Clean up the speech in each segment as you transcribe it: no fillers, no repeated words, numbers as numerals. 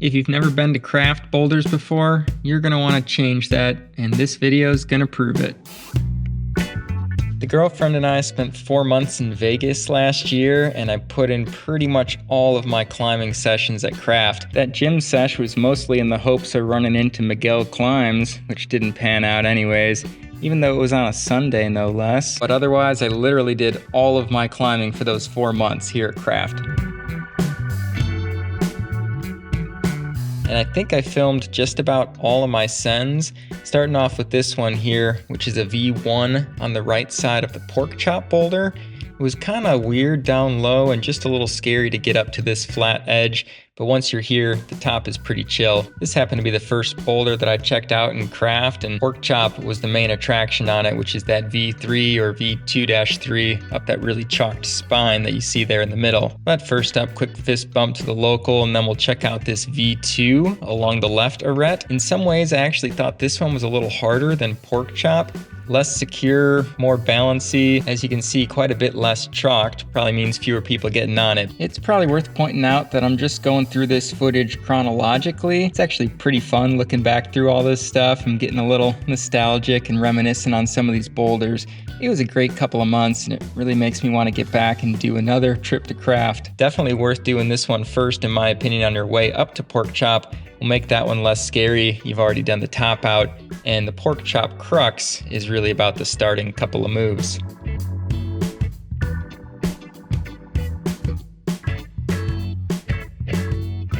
If you've never been to Kraft Boulders before, you're going to want to change that, and this video is going to prove it. The girlfriend and I spent 4 months in Vegas last year, and I put in pretty much all of my climbing sessions at Kraft. That gym sesh was mostly in the hopes of running into Miguel Climbs, which didn't pan out anyways, even though it was on a Sunday no less. But otherwise, I literally did all of my climbing for those 4 months here at Kraft. And I think I filmed just about all of my sends, starting off with this one here, which is a V1 on the right side of the pork chop boulder. It was kind of weird down low and just a little scary to get up to this flat edge, but once you're here, the top is pretty chill. This happened to be the first boulder that I checked out in Kraft, and pork chop was the main attraction on it, which is that V3 or V2-3 up that really chalked spine that you see there in the middle. But first up, quick fist bump to the local, and then we'll check out this V2 along the left arete. In some ways, I actually thought this one was a little harder than pork chop. Less secure, more balancy. As you can see, quite a bit less chalked. Probably means fewer people getting on it. It's probably worth pointing out that I'm just going through this footage chronologically. It's actually pretty fun looking back through all this stuff. I'm getting a little nostalgic and reminiscent on some of these boulders. It was a great couple of months, and it really makes me want to get back and do another trip to Kraft. Definitely worth doing this one first, in my opinion, on your way up to pork chop. Will make that one less scary. You've already done the top out, and the pork chop crux is really about the starting couple of moves.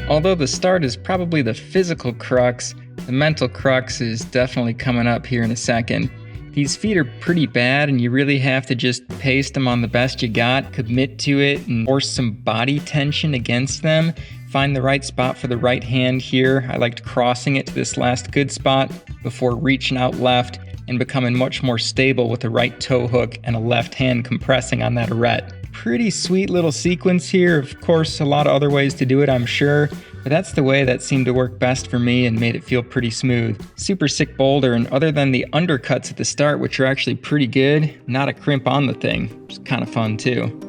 Although the start is probably the physical crux, the mental crux is definitely coming up here in a second. These feet are pretty bad, and you really have to just paste them on the best you got, commit to it, and force some body tension against them. Find the right spot for the right hand here. I liked crossing it to this last good spot before reaching out left and becoming much more stable with the right toe hook and a left hand compressing on that arete. Pretty sweet little sequence here. Of course, a lot of other ways to do it, I'm sure, but that's the way that seemed to work best for me and made it feel pretty smooth. Super sick boulder, and other than the undercuts at the start, which are actually pretty good, not a crimp on the thing, which is kind of fun too.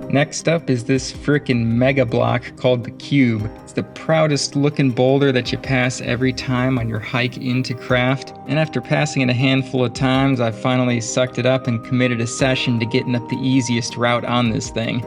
Next up is this frickin' mega block called the Cube. It's the proudest looking boulder that you pass every time on your hike into Kraft. And after passing it a handful of times, I finally sucked it up and committed a session to getting up the easiest route on this thing.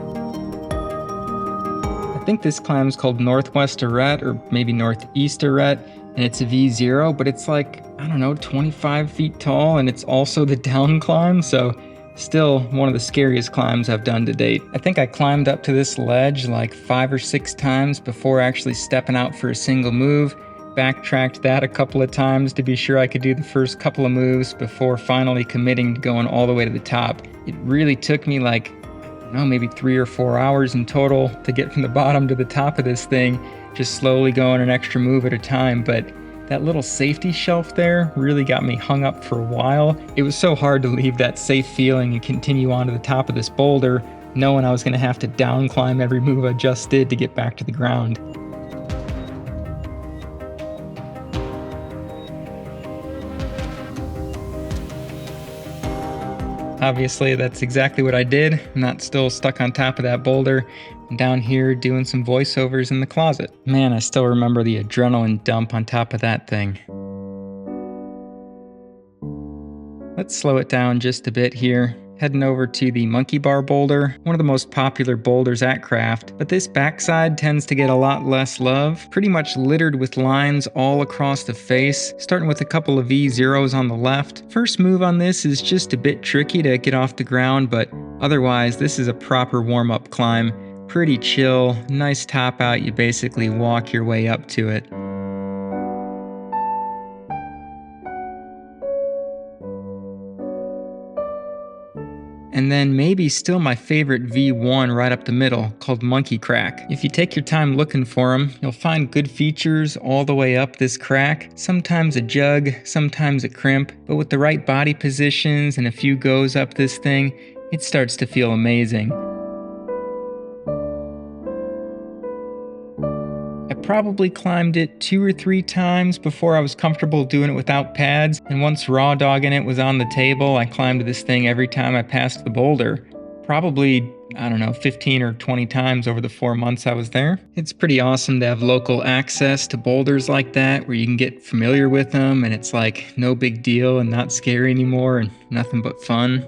I think this climb's called Northwest Arete or maybe Northeast Arete, and it's a V0, but it's like, I don't know, 25 feet tall, and it's also the down climb, so still one of the scariest climbs I've done to date. I think I climbed up to this ledge like 5 or 6 times before actually stepping out for a single move. Backtracked that a couple of times to be sure I could do the first couple of moves before finally committing to going all the way to the top. It really took me like, I don't know, maybe 3 or 4 hours in total to get from the bottom to the top of this thing, just slowly going an extra move at a time, but that little safety shelf there really got me hung up for a while. It was so hard to leave that safe feeling and continue on to the top of this boulder, knowing I was going to have to down climb every move I just did to get back to the ground. Obviously, that's exactly what I did. I'm not still stuck on top of that boulder. I'm down here doing some voiceovers in the closet. Man, I still remember the adrenaline dump on top of that thing. Let's slow it down just a bit here. Heading over to the monkey bar boulder, one of the most popular boulders at Kraft, but this backside tends to get a lot less love. Pretty much littered with lines all across the face, starting with a couple of V0s on the left. First move on this is just a bit tricky to get off the ground, but otherwise this is a proper warm-up climb. Pretty chill, nice top out, you basically walk your way up to it. And then maybe still my favorite V1 right up the middle, called Monkey Crack. If you take your time looking for them, you'll find good features all the way up this crack. Sometimes a jug, sometimes a crimp, but with the right body positions and a few goes up this thing, it starts to feel amazing. I probably climbed it 2 or 3 times before I was comfortable doing it without pads, and once raw dogging it was on the table, I climbed this thing every time I passed the boulder. probably, I don't know, 15 or 20 times over the 4 months I was there. It's pretty awesome to have local access to boulders like that where you can get familiar with them and it's like no big deal and not scary anymore and nothing but fun.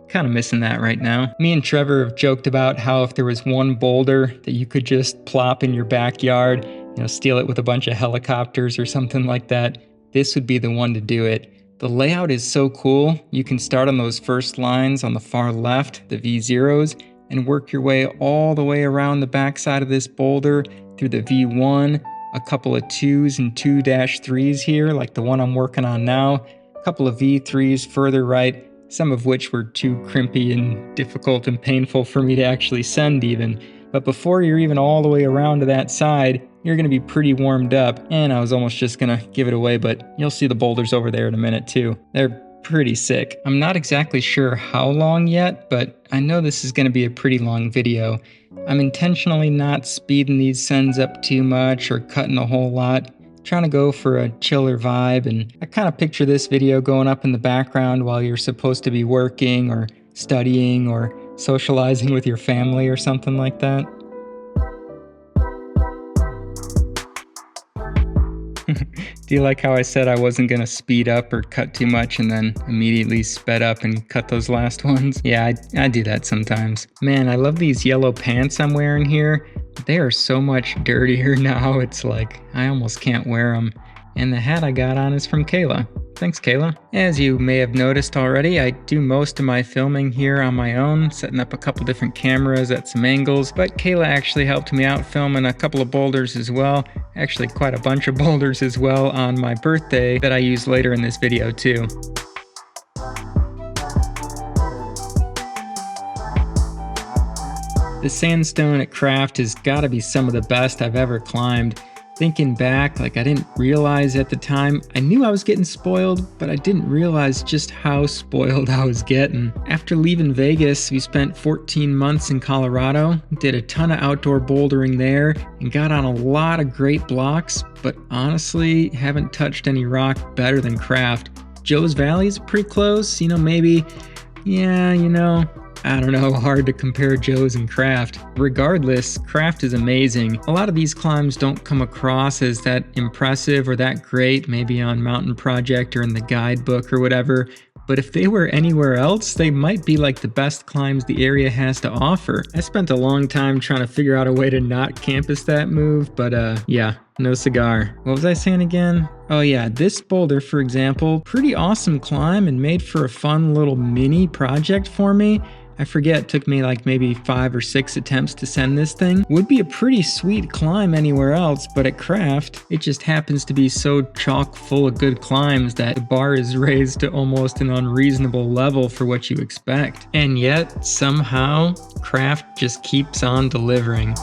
Kind of missing that right now. Me and Trevor have joked about how if there was one boulder that you could just plop in your backyard, steal it with a bunch of helicopters or something like that, this would be the one to do it. The layout is so cool. You can start on those first lines on the far left, the V0s, and work your way all the way around the backside of this boulder through the V1, a couple of 2s and 2-3s here, like the one I'm working on now, a couple of V3s further right, some of which were too crimpy and difficult and painful for me to actually send even. But before you're even all the way around to that side, you're going to be pretty warmed up. And I was almost just going to give it away, but you'll see the boulders over there in a minute too. They're pretty sick. I'm not exactly sure how long yet, but I know this is going to be a pretty long video. I'm intentionally not speeding these sends up too much or cutting a whole lot. Trying to go for a chiller vibe, and I kind of picture this video going up in the background while you're supposed to be working or studying or socializing with your family or something like that. Do you like how I said I wasn't going to speed up or cut too much and then immediately sped up and cut those last ones? Yeah, I do that sometimes. Man, I love these yellow pants I'm wearing here. They are so much dirtier now, it's like I almost can't wear them. And the hat I got on is from Kayla. Thanks, Kayla. As you may have noticed already, I do most of my filming here on my own, setting up a couple different cameras at some angles, but Kayla actually helped me out filming a couple of boulders as well, actually quite a bunch of boulders as well on my birthday that I use later in this video too. The sandstone at Kraft has got to be some of the best I've ever climbed. Thinking back, I didn't realize at the time, I knew I was getting spoiled, but I didn't realize just how spoiled I was getting. After leaving Vegas, we spent 14 months in Colorado, did a ton of outdoor bouldering there, and got on a lot of great blocks, but honestly, haven't touched any rock better than Kraft. Joe's Valley's pretty close, maybe, I don't know, hard to compare Joe's and Kraft. Regardless, Kraft is amazing. A lot of these climbs don't come across as that impressive or that great, maybe on Mountain Project or in the guidebook or whatever, but if they were anywhere else, they might be like the best climbs the area has to offer. I spent a long time trying to figure out a way to not campus that move, but yeah, no cigar. What was I saying again? Oh yeah, this boulder, for example, pretty awesome climb and made for a fun little mini project for me. I forget, it took me maybe 5 or 6 attempts to send this thing. Would be a pretty sweet climb anywhere else, but at Kraft, it just happens to be so chock full of good climbs that the bar is raised to almost an unreasonable level for what you expect. And yet, somehow, Kraft just keeps on delivering.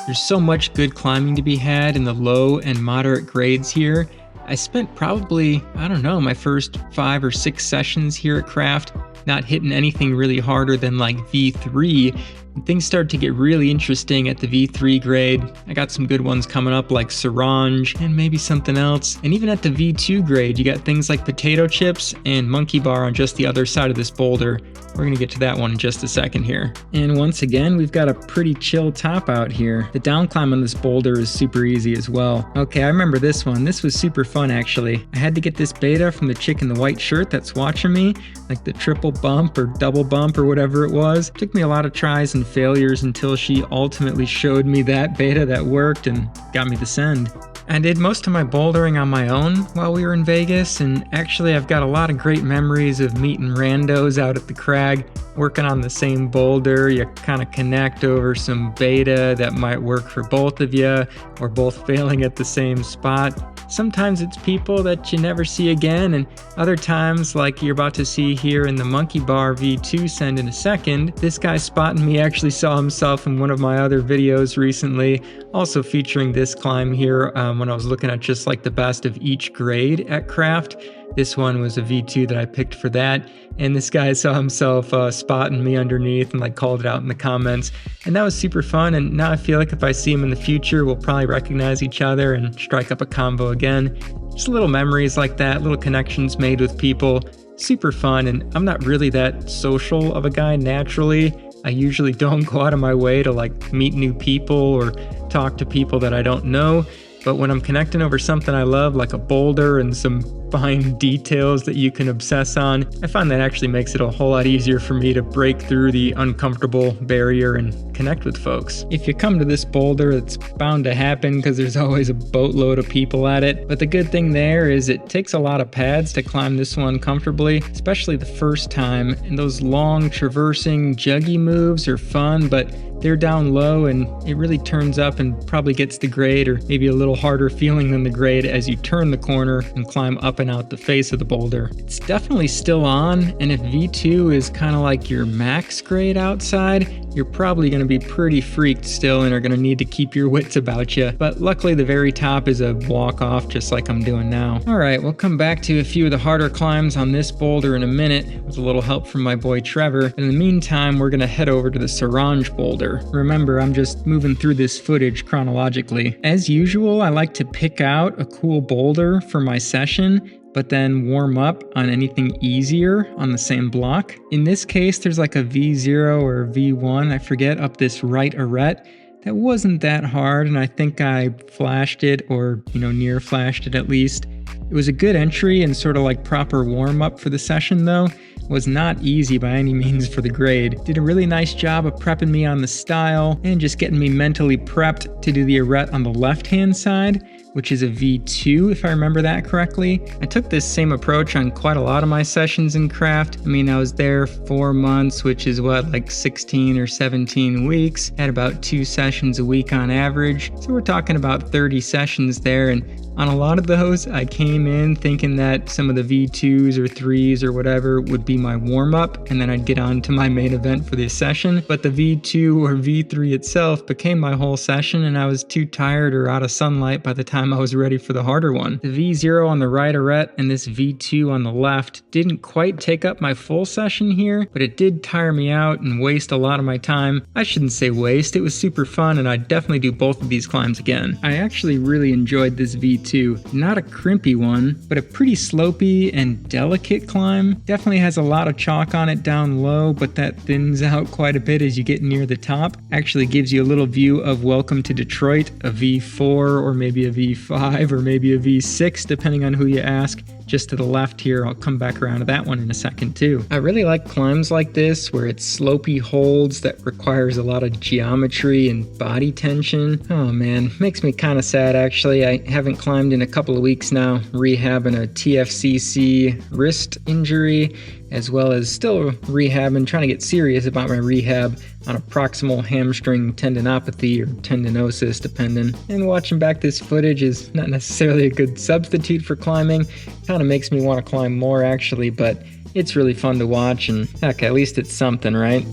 There's so much good climbing to be had in the low and moderate grades here. I spent probably, my first 5 or 6 sessions here at Kraft not hitting anything really harder than V3. And things started to get really interesting at the V3 grade. I got some good ones coming up like Sarange and maybe something else. And even at the V2 grade, you got things like potato chips and monkey bar on just the other side of this boulder. We're going to get to that one in just a second here. And once again, we've got a pretty chill top out here. The down climb on this boulder is super easy as well. Okay, I remember this one. This was super fun actually. I had to get this beta from the chick in the white shirt that's watching me, like the triple bump or double bump or whatever it was. It took me a lot of tries and failures until she ultimately showed me that beta that worked and got me the send. I did most of my bouldering on my own while we were in Vegas, and actually I've got a lot of great memories of meeting randos out at the crag, working on the same boulder. You kind of connect over some beta that might work for both of you, or both failing at the same spot. Sometimes it's people that you never see again, and other times, like you're about to see here in the Monkey Bar V2 send in a second, this guy spotting me actually saw himself in one of my other videos recently, also featuring this climb here when I was looking at just the best of each grade at Kraft. This one was a V2 that I picked for that, and this guy saw himself spotting me underneath and called it out in the comments, and that was super fun. And now I feel like if I see him in the future, we'll probably recognize each other and strike up a combo again. Just little memories like that, little connections made with people. super fun, and I'm not really that social of a guy naturally. I usually don't go out of my way to like meet new people or talk to people that I don't know. But when I'm connecting over something I love, like a boulder and some fine details that you can obsess on, I find that actually makes it a whole lot easier for me to break through the uncomfortable barrier and connect with folks. If you come to this boulder, it's bound to happen because there's always a boatload of people at it. But the good thing there is it takes a lot of pads to climb this one comfortably, especially the first time. And those long traversing juggy moves are fun, but they're down low and it really turns up and probably gets the grade, or maybe a little harder feeling than the grade, as you turn the corner and climb up and out the face of the boulder. It's definitely still on, and if V2 is kind of like your max grade outside, you're probably going to be pretty freaked still and are going to need to keep your wits about you. But luckily the very top is a walk off, just like I'm doing now. Alright, we'll come back to a few of the harder climbs on this boulder in a minute with a little help from my boy Trevor. In the meantime, we're going to head over to the Sarange boulder. Remember, I'm just moving through this footage chronologically. As usual, I like to pick out a cool boulder for my session, but then warm up on anything easier on the same block. In this case, there's like a V0 or V1, I forget, up this right arete. That wasn't that hard, and I think I flashed it, or near flashed it at least. It was a good entry and sort of like proper warm up for the session though. Was not easy by any means for the grade. Did a really nice job of prepping me on the style and just getting me mentally prepped to do the arete on the left-hand side, which is a V2 if I remember that correctly. I took this same approach on quite a lot of my sessions in Kraft. I mean, I was there 4 months, which is like 16 or 17 weeks. Had about 2 sessions a week on average. So we're talking about 30 sessions there, and on a lot of those, I came in thinking that some of the V2s or 3s or whatever would be my warm-up, and then I'd get on to my main event for the session. But the V2 or V3 itself became my whole session, and I was too tired or out of sunlight by the time I was ready for the harder one. The V0 on the right arete and this V2 on the left didn't quite take up my full session here, but it did tire me out and waste a lot of my time. I shouldn't say waste, it was super fun, and I'd definitely do both of these climbs again. I actually really enjoyed this V2. Not a crimpy one, but a pretty slopey and delicate climb. Definitely has a lot of chalk on it down low, but that thins out quite a bit as you get near the top. Actually gives you a little view of Welcome to Detroit, a V4 or maybe a V5 or maybe a V6 depending on who you ask. Just to the left here, I'll come back around to that one in a second too. I really like climbs like this where it's slopey holds that requires a lot of geometry and body tension. Oh man, makes me kind of sad actually. I haven't climbed in a couple of weeks now, rehabbing a TFCC wrist injury, as well as still rehabbing, trying to get serious about my rehab on a proximal hamstring tendinopathy or tendinosis depending. And watching back this footage is not necessarily a good substitute for climbing. Kind of makes me want to climb more actually, but it's really fun to watch, and heck, at least it's something, right?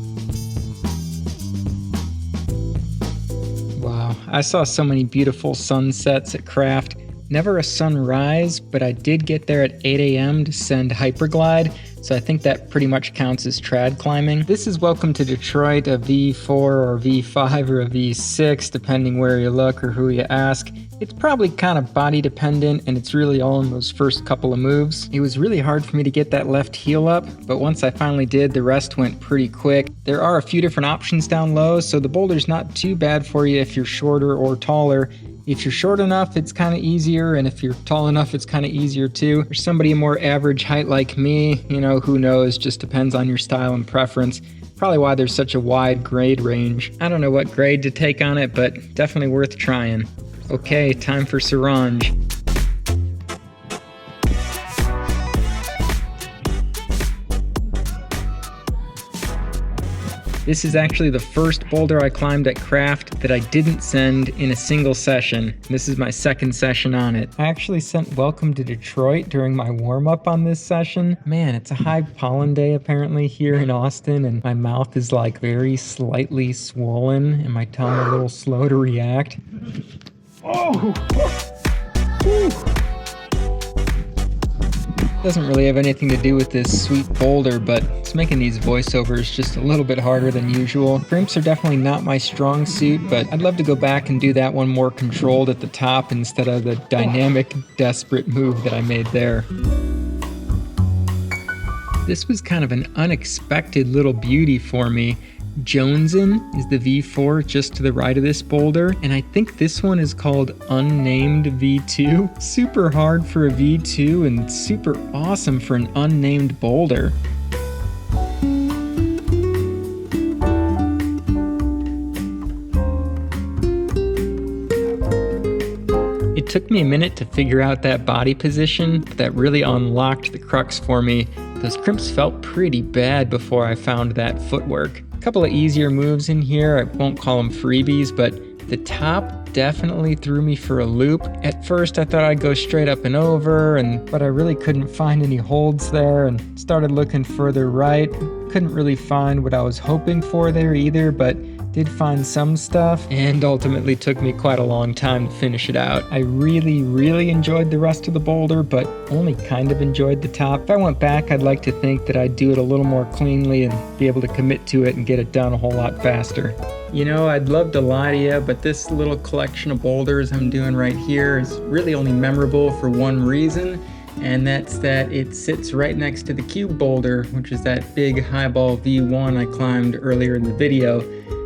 Wow, I saw so many beautiful sunsets at Kraft. Never a sunrise, but I did get there at 8 a.m. to send Hyperglide, so I think that pretty much counts as trad climbing. This is Welcome to Detroit, a V4 or V5 or a V6, depending where you look or who you ask. It's probably kind of body dependent, and it's really all in those first couple of moves. It was really hard for me to get that left heel up, but once I finally did, the rest went pretty quick. There are a few different options down low, so the boulder's not too bad for you if you're shorter or taller. If you're short enough, it's kind of easier, and if you're tall enough, it's kind of easier too. For somebody more average height like me, who knows, just depends on your style and preference. Probably why there's such a wide grade range. I don't know what grade to take on it, but definitely worth trying. Okay, time for Sarange. This is actually the first boulder I climbed at Kraft that I didn't send in a single session. This is my second session on it. I actually sent Welcome to Detroit during my warm-up on this session. Man, it's a high pollen day apparently here in Austin, and my mouth is like very slightly swollen and my tongue a little slow to react. Oh! Woo. Doesn't really have anything to do with this sweet boulder, but it's making these voiceovers just a little bit harder than usual. Crimps are definitely not my strong suit, but I'd love to go back and do that one more controlled at the top instead of the dynamic, desperate move that I made there. This was kind of an unexpected little beauty for me. Jonesin is the V4 just to the right of this boulder, and I think this one is called Unnamed V2. Super hard for a V2 and super awesome for an unnamed boulder. It took me a minute to figure out that body position, but that really unlocked the crux for me. Those crimps felt pretty bad before I found that footwork. A couple of easier moves in here, I won't call them freebies, but the top definitely threw me for a loop. At first I thought I'd go straight up and over, but I really couldn't find any holds there and started looking further right. Couldn't really find what I was hoping for there either, but did find some stuff, and ultimately took me quite a long time to finish it out. I really enjoyed the rest of the boulder, but only kind of enjoyed the top. If I went back, I'd like to think that I'd do it a little more cleanly and be able to commit to it and get it done a whole lot faster. You know, I'd love to lie to you, but this little collection of boulders I'm doing right here is really only memorable for one reason, and that's that it sits right next to the cube boulder, which is that big highball V1 I climbed earlier in the video.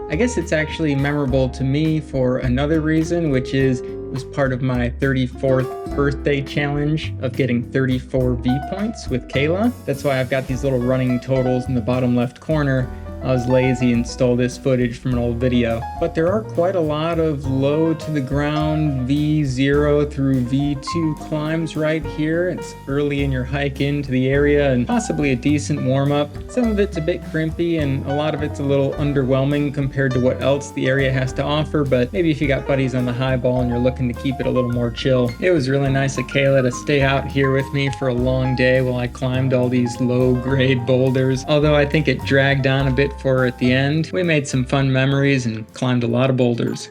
I guess it's actually memorable to me for another reason, which is it was part of my 34th birthday challenge of getting 34 V points with Kayla. That's why I've got these little running totals in the bottom left corner. I was lazy and stole this footage from an old video. But there are quite a lot of low to the ground V0 through V2 climbs right here. It's early in your hike into the area and possibly a decent warm-up. Some of it's a bit crimpy and a lot of it's a little underwhelming compared to what else the area has to offer, but maybe if you got buddies on the highball and you're looking to keep it a little more chill. It was really nice of Kayla to stay out here with me for a long day while I climbed all these low-grade boulders, although I think it dragged on a bit for her at the end. We made some fun memories and climbed a lot of boulders.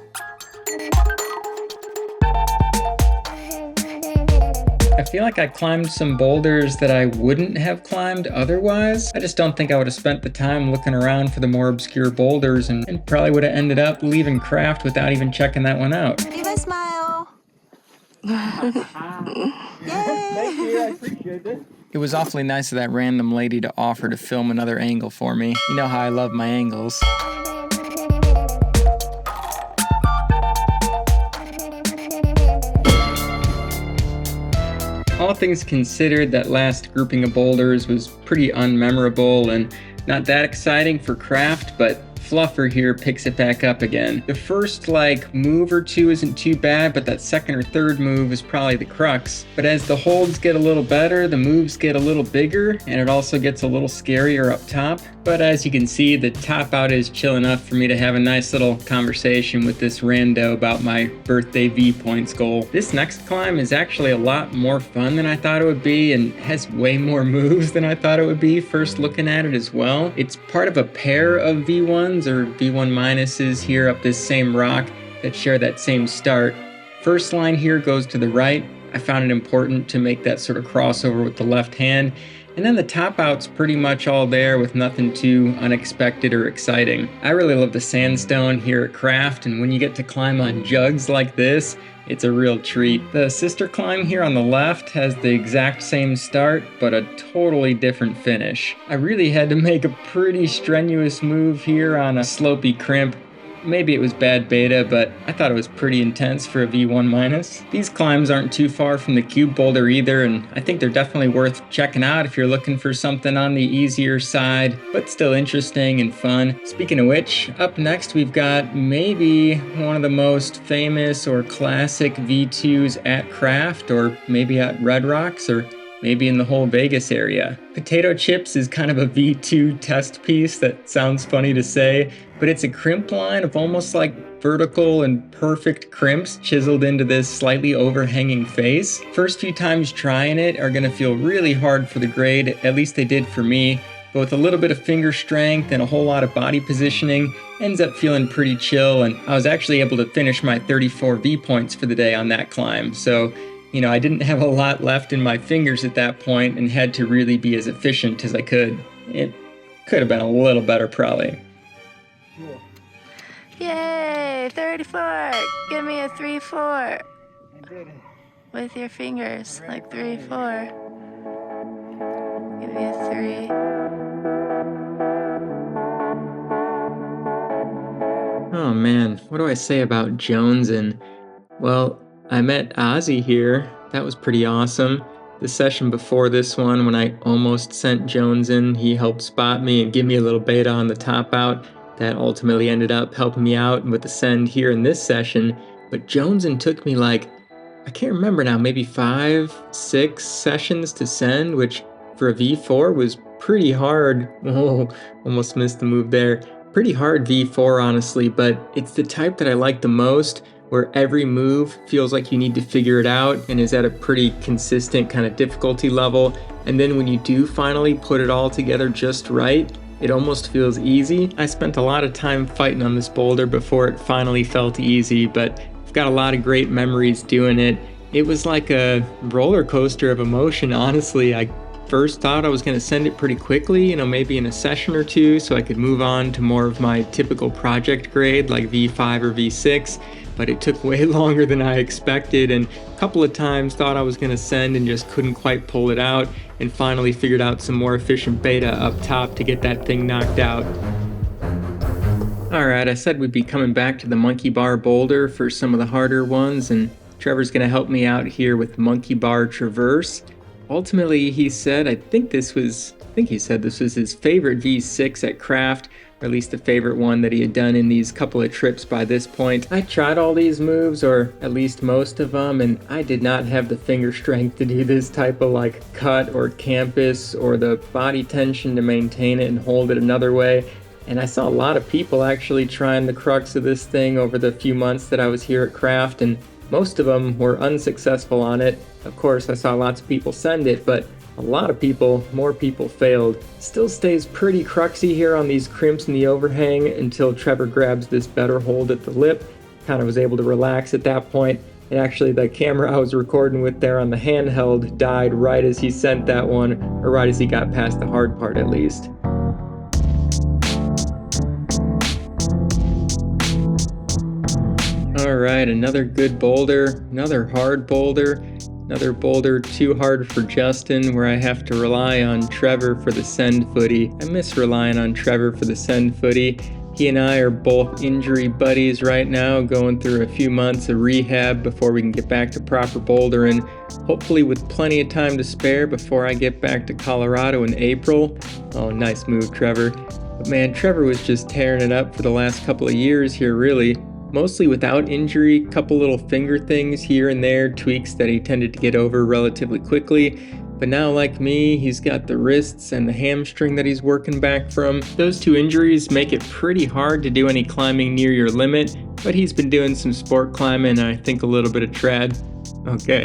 I feel like I climbed some boulders that I wouldn't have climbed otherwise. I just don't think I would have spent the time looking around for the more obscure boulders and probably would have ended up leaving Kraft without even checking that one out. Give a smile. Thank you, I appreciate it. It was awfully nice of that random lady to offer to film another angle for me. You know how I love my angles. All things considered, that last grouping of boulders was pretty unmemorable and not that exciting for Kraft, but Fluffer here picks it back up again. The first move or two isn't too bad, but that second or third move is probably the crux. But as the holds get a little better, the moves get a little bigger, and it also gets a little scarier up top. But as you can see, the top out is chill enough for me to have a nice little conversation with this rando about my birthday V points goal. This next climb is actually a lot more fun than I thought it would be and has way more moves than I thought it would be first looking at it as well. It's part of a pair of V1s or V1 minuses here up this same rock that share that same start. First line here goes to the right. I found it important to make that sort of crossover with the left hand. And then the top out's pretty much all there with nothing too unexpected or exciting. I really love the sandstone here at Kraft, and when you get to climb on jugs like this, it's a real treat. The sister climb here on the left has the exact same start, but a totally different finish. I really had to make a pretty strenuous move here on a slopey crimp. Maybe it was bad beta, but I thought it was pretty intense for a V1 minus. These climbs aren't too far from the cube boulder either, and I think they're definitely worth checking out if you're looking for something on the easier side, but still interesting and fun. Speaking of which, up next we've got maybe one of the most famous or classic V2s at Kraft, or maybe at Red Rocks, or maybe in the whole Vegas area. Potato chips is kind of a V2 test piece that sounds funny to say, but it's a crimp line of almost like vertical and perfect crimps chiseled into this slightly overhanging face. First few times trying it are gonna feel really hard for the grade, at least they did for me, but with a little bit of finger strength and a whole lot of body positioning, ends up feeling pretty chill, and I was actually able to finish my 34 V points for the day on that climb. So, you know, I didn't have a lot left in my fingers at that point and had to really be as efficient as I could. It could have been a little better probably. Cool. Yay, 34. Give me a 3-4. I did it. With your fingers, like 3-4. Give me a 3. Oh man, what do I say about Jonesing? Well, I met Ozzy here. That was pretty awesome. The session before this one, when I almost sent Jones in, he helped spot me and give me a little beta on the top out. That ultimately ended up helping me out with the send here in this session. But Jonesing took me like, I can't remember now, maybe 5, 6 sessions to send, which for a V4 was pretty hard. Oh, almost missed the move there. Pretty hard V4, honestly, but it's the type that I like the most, where every move feels like you need to figure it out and is at a pretty consistent kind of difficulty level. And then when you do finally put it all together just right, it almost feels easy. I spent a lot of time fighting on this boulder before it finally felt easy, but I've got a lot of great memories doing it. It was like a roller coaster of emotion, honestly. I first thought I was going to send it pretty quickly, maybe in a session or two, so I could move on to more of my typical project grade like V5 or V6, but it took way longer than I expected, and a couple of times thought I was going to send and just couldn't quite pull it out, and finally figured out some more efficient beta up top to get that thing knocked out. Alright, I said we'd be coming back to the monkey bar boulder for some of the harder ones, and Trevor's going to help me out here with monkey bar traverse. Ultimately, he said, I think he said this was his favorite V6 at Kraft, or at least the favorite one that he had done in these couple of trips by this point. I tried all these moves, or at least most of them, and I did not have the finger strength to do this type of like cut or campus, or the body tension to maintain it and hold it another way. And I saw a lot of people actually trying the crux of this thing over the few months that I was here at Kraft, and most of them were unsuccessful on it. Of course, I saw lots of people send it, but a lot of people, more people failed. Still stays pretty cruxy here on these crimps in the overhang until Trevor grabs this better hold at the lip. Kind of was able to relax at that point. And actually the camera I was recording with there on the handheld died right as he sent that one, or right as he got past the hard part at least. Alright, another good boulder, another hard boulder. Another boulder too hard for Justin, where I have to rely on Trevor for the send footy. I miss relying on Trevor for the send footy. He and I are both injury buddies right now, going through a few months of rehab before we can get back to proper bouldering, hopefully with plenty of time to spare before I get back to Colorado in April. Oh, nice move, Trevor. But man, Trevor was just tearing it up for the last couple of years here, really. Mostly without injury, couple little finger things here and there, tweaks that he tended to get over relatively quickly. But now, like me, he's got the wrists and the hamstring that he's working back from. Those two injuries make it pretty hard to do any climbing near your limit, but he's been doing some sport climbing and I think a little bit of trad. Okay,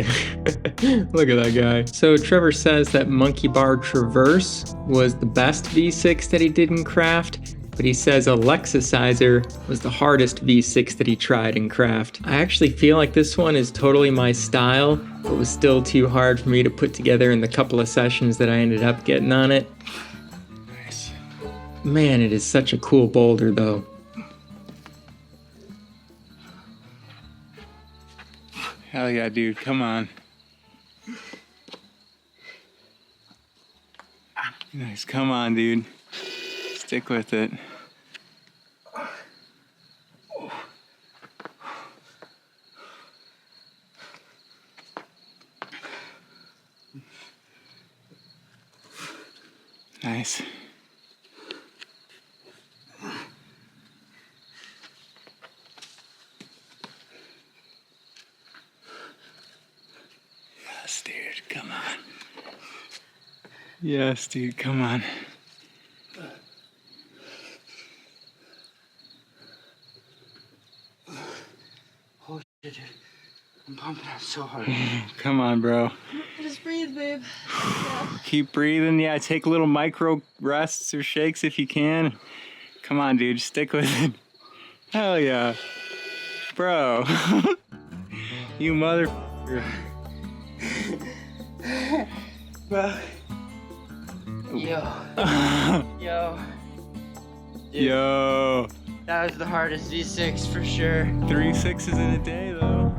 look at that guy. So Trevor says that monkey bar traverse was the best V6 that he did in Kraft, but he says Alexisizer was the hardest V6 that he tried in Kraft. I actually feel like this one is totally my style, but was still too hard for me to put together in the couple of sessions that I ended up getting on it. Nice. Man, it is such a cool boulder though. Hell yeah, dude, come on. Nice, come on, dude. Stick with it. Nice. Yes, dude, come on. Yes, dude, come on. Holy shit, dude. I'm pumping out so hard. Come on, bro. Just breathe, babe. Keep breathing. Yeah, take little micro rests or shakes if you can. Come on, dude. Stick with it. Hell yeah. Bro. You motherfucker. Bro. Yo. Yo. Dude, Yo. that was the hardest V6 for sure. 3 6s in a day, though.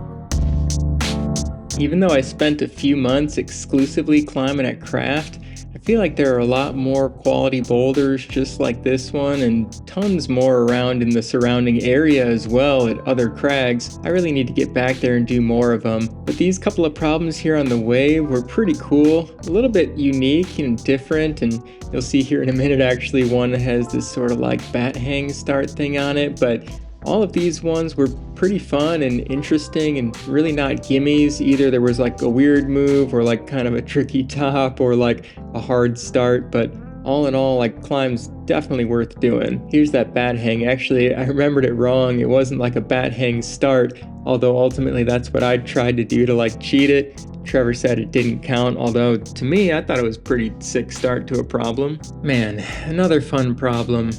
Even though I spent a few months exclusively climbing at Kraft, I feel like there are a lot more quality boulders just like this one and tons more around in the surrounding area as well at other crags. I really need to get back there and do more of them. But these couple of problems here on the way were pretty cool, a little bit unique and different, and you'll see here in a minute actually one has this sort of like bat hang start thing on it, but all of these ones were pretty fun and interesting and really not gimmies either. There was like a weird move or like kind of a tricky top or like a hard start, but all in all, like climb's definitely worth doing. Here's that bat hang. Actually, I remembered it wrong. It wasn't like a bat hang start, although ultimately that's what I tried to do to like cheat it. Trevor said it didn't count, although to me, I thought it was a pretty sick start to a problem. Man, another fun problem.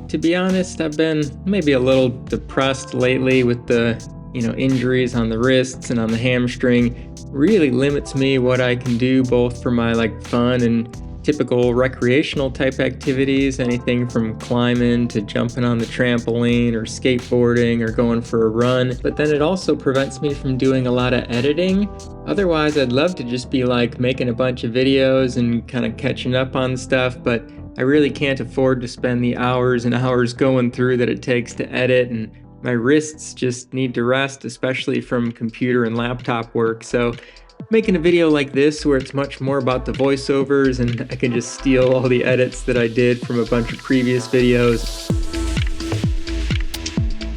To be honest, I've been maybe a little depressed lately with the, injuries on the wrists and on the hamstring. Really limits me what I can do both for my like fun and typical recreational type activities, anything from climbing to jumping on the trampoline or skateboarding or going for a run. But then it also prevents me from doing a lot of editing. Otherwise, I'd love to just be like making a bunch of videos and kind of catching up on stuff, but I really can't afford to spend the hours and hours going through that it takes to edit, and my wrists just need to rest, especially from computer and laptop work. So making a video like this where it's much more about the voiceovers and I can just steal all the edits that I did from a bunch of previous videos.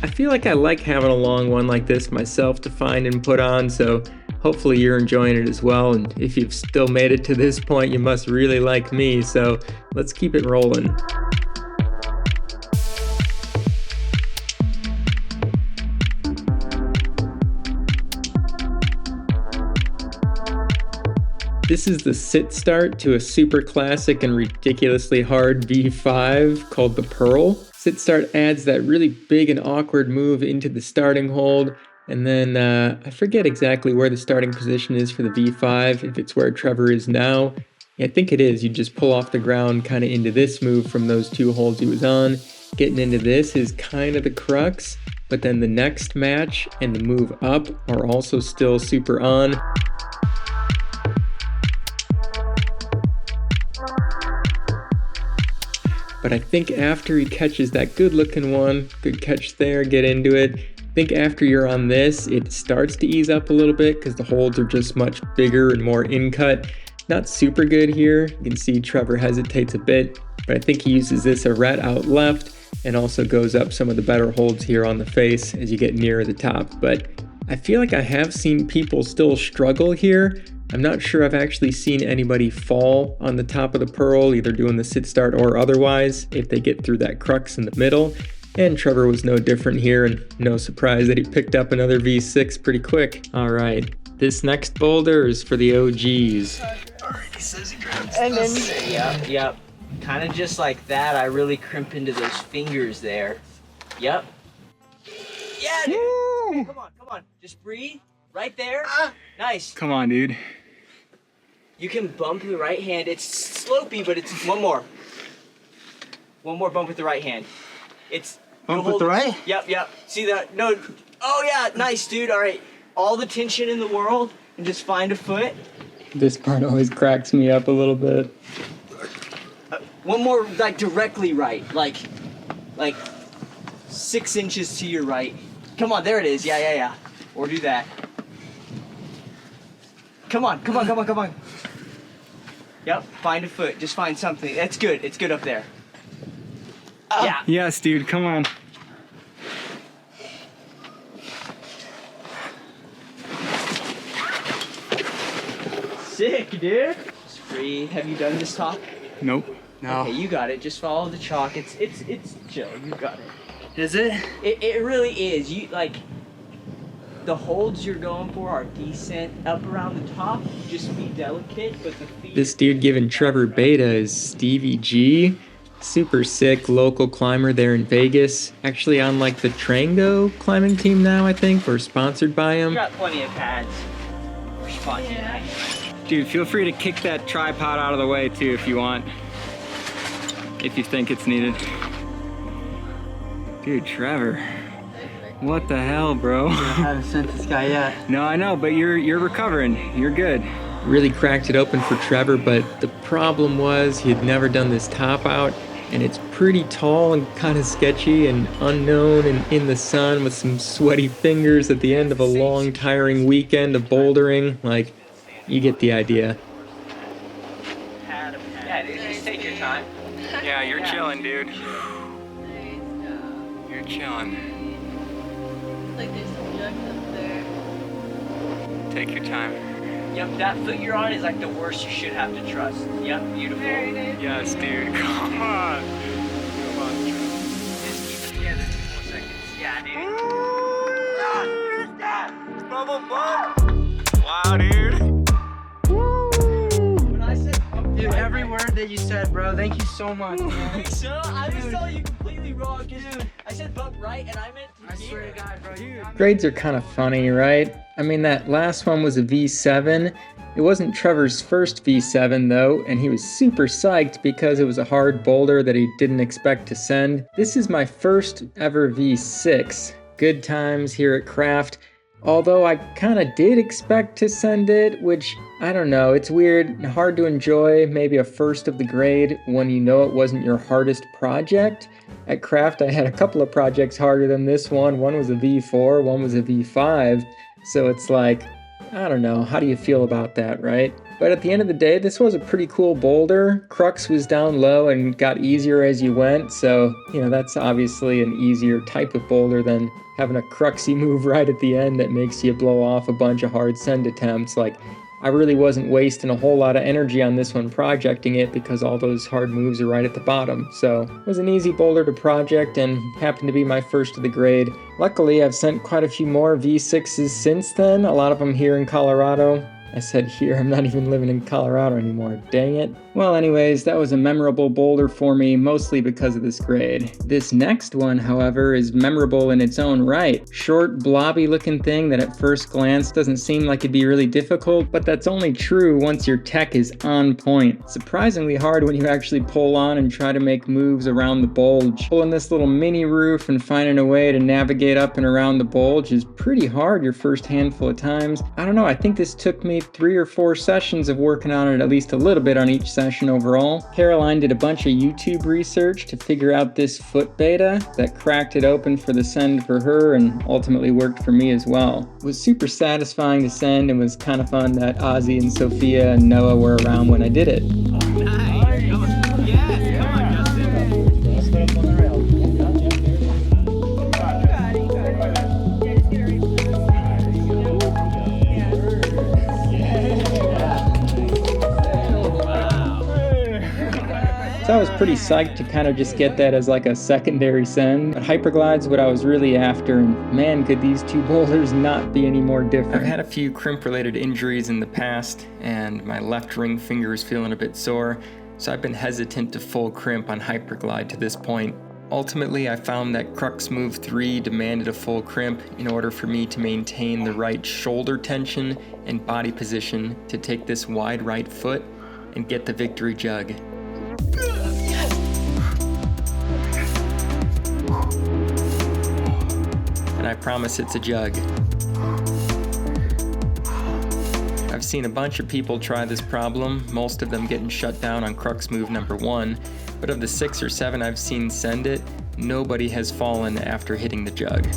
I feel like I like having a long one like this myself to find and put on, so hopefully you're enjoying it as well, and if you've still made it to this point, you must really like me, so let's keep it rolling. This is the sit start to a super classic and ridiculously hard V5 called the Pearl. Sit start adds that really big and awkward move into the starting hold, and then I forget exactly where the starting position is for the V5, if it's where Trevor is now. Yeah, I think it is. You just pull off the ground kind of into this move from those two holds he was on. Getting into this is kind of the crux, but then the next match and the move up are also still super on. But I think after he catches that good looking one, good catch there, get into it. I think after you're on this, it starts to ease up a little bit because the holds are just much bigger and more in-cut. Not super good here. You can see Trevor hesitates a bit, but I think he uses this arete out left and also goes up some of the better holds here on the face as you get nearer the top. But I feel like I have seen people still struggle here. I'm not sure I've actually seen anybody fall on the top of the Pearl, either doing the sit start or otherwise, if they get through that crux in the middle. And Trevor was no different here, and no surprise that he picked up another V6 pretty quick. All right, this next boulder is for the OGs. Alright, he says he grabs And then, this. yep. Kind of just like that, I really crimp into those fingers there. Yep. Yeah, dude. Okay, come on. Just breathe. Right there. Nice. Come on, dude. You can bump the right hand. It's slopey, but it's one more. One more bump with the right hand. It's Bump with the right? Yep. See that? No. Oh yeah, nice, dude. All right. All the tension in the world, and just find a foot. This part always cracks me up a little bit. One more, like directly right, like 6 inches to your right. Come on, there it is. Yeah. Or do that. Come on. Yep, find a foot. Just find something. That's good. It's good up there. Yeah. Yes, dude, come on. Sick, dude. Just breathe. Have you done this talk? Nope. No. Okay, you got it. Just follow the chalk. It's chill. You got it. Is it? It really is. You like the holds you're going for are decent up around the top. Just be delicate, but the feet. This dude giving Trevor beta is Stevie G. Super sick local climber there in Vegas. Actually on like the Trango climbing team now, I think, or sponsored by him. We got plenty of pads. We're sponsored. Dude, feel free to kick that tripod out of the way too if you want. If you think it's needed. Dude, Trevor. What the hell, bro? I haven't sent this guy yet. No, I know, but you're recovering. You're good. Really cracked it open for Trevor, but the problem was he had never done this top out, and it's pretty tall and kind of sketchy and unknown and in the sun with some sweaty fingers at the end of a long, tiring weekend of bouldering. Like, you get the idea. Yeah, dude, just take your time. Yeah, you're chilling, dude. Nice job. You're chilling. Like there's some junk up there. Take your time. Yep, that foot you're on is like the worst you should have to trust. Yep, beautiful. Very nice. Yes, dude. Come on. Come on. Just keep it together for 4 seconds. Yeah, dude. Bubble butt. Wow, dude. When I said Dude, every word that you said, bro, thank you so much, man. so, I was telling you completely wrong, dude. I said bump right and I meant I swear to God, bro. You Grades are kind of funny, right? I mean, that last one was a V7. It wasn't Trevor's first V7 though, and he was super psyched because it was a hard boulder that he didn't expect to send. This is my first ever V6. Good times here at Kraft. Although I kind of did expect to send it, which, I don't know, it's weird and hard to enjoy maybe a first of the grade when you know it wasn't your hardest project. At Kraft, I had a couple of projects harder than this one. One was a V4, one was a V5. So it's like, I don't know, how do you feel about that, right? But at the end of the day, this was a pretty cool boulder. Crux was down low and got easier as you went. So, that's obviously an easier type of boulder than having a cruxy move right at the end that makes you blow off a bunch of hard send attempts. Like, I really wasn't wasting a whole lot of energy on this one projecting it because all those hard moves are right at the bottom. So it was an easy boulder to project and happened to be my first of the grade. Luckily, I've sent quite a few more V6s since then, a lot of them here in Colorado. I said here, I'm not even living in Colorado anymore, dang it. Well, anyways, that was a memorable boulder for me, mostly because of this grade. This next one, however, is memorable in its own right. Short, blobby looking thing that at first glance doesn't seem like it'd be really difficult, but that's only true once your tech is on point. Surprisingly hard when you actually pull on and try to make moves around the bulge. Pulling this little mini roof and finding a way to navigate up and around the bulge is pretty hard your first handful of times. I don't know, I think this took me 3 or 4 sessions of working on it at least a little bit on each session overall. Caroline did a bunch of YouTube research to figure out this foot beta that cracked it open for the send for her and ultimately worked for me as well. It was super satisfying to send and was kind of fun that Ozzy and Sophia and Noah were around when I did it. So I was pretty psyched to kind of just get that as like a secondary send. But Hyperglide's what I was really after, and man, could these two boulders not be any more different. I've had a few crimp-related injuries in the past, and my left ring finger is feeling a bit sore, so I've been hesitant to full crimp on Hyperglide to this point. Ultimately, I found that Crux Move 3 demanded a full crimp in order for me to maintain the right shoulder tension and body position to take this wide right foot and get the victory jug. And I promise it's a jug. I've seen a bunch of people try this problem, most of them getting shut down on Crux Move number 1, but of the 6 or 7 I've seen send it, nobody has fallen after hitting the jug.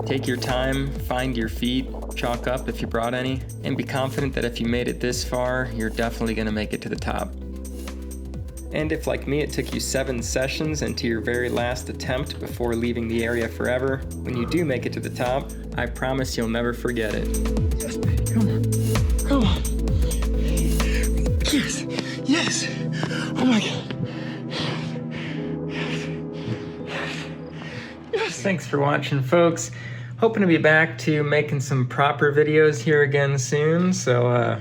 Take your time, find your feet, chalk up if you brought any, and be confident that if you made it this far, you're definitely going to make it to the top. And if, like me, it took you 7 sessions and to your very last attempt before leaving the area forever, when you do make it to the top, I promise you'll never forget it. Yes, come on. Come on. Yes. Yes. Oh my God. Thanks for watching, folks. Hoping to be back to making some proper videos here again soon, so